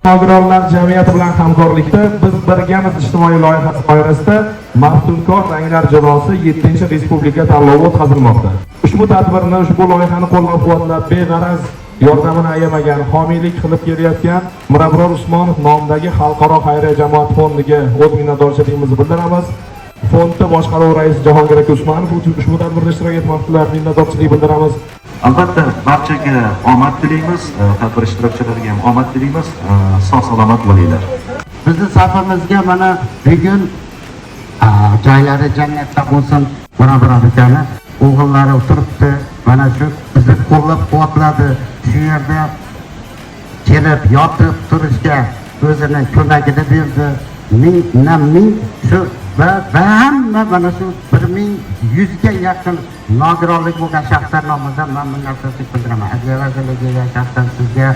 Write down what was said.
Nogironlar jamiyati bilan hamkorlikda biz birgamiz ijtimoiy loyihasi doirasida Maftunkor ranglar jamoasi 7-respublika tanlovi o'tkazilmoqda. Ushbu tadbirni, ushbu loyihani qo'llab-quvvatlab, beg'araz yordamini ayamagan, homiylik qilib kelayotgan Mirabror Usmonov nomidagi Xalqaro xayriya jamoat fondiga o'z minnatdorchiligimizni bildiramiz. Fondda boshqaruv raisi Jahongir aka Usmonov ushbu tadbirda ishtirok etmoqdalar, minnatdorchilik bildiramiz. Albatta barchaga omad tilaymiz, tadbir ishtirokchilariga ham omad tilaymiz, sog' salomat bo'linglar. Bizning safimizga mana bugun joylari jannatda bo'lsin, Mirabror akani o'g'illari o'tiribdi. Mana shu bizni qo'llab-quvvatladi. Shu yerda kelib yotib turishga o'zini ko'magini berdi. Ming shu va hamma mana shu 1100 ga yaqin nogironlik bo'lgan shaxslar nomidan men minnatdorchilik bildiraman. Adliya vazirligiga, shaxsan sizga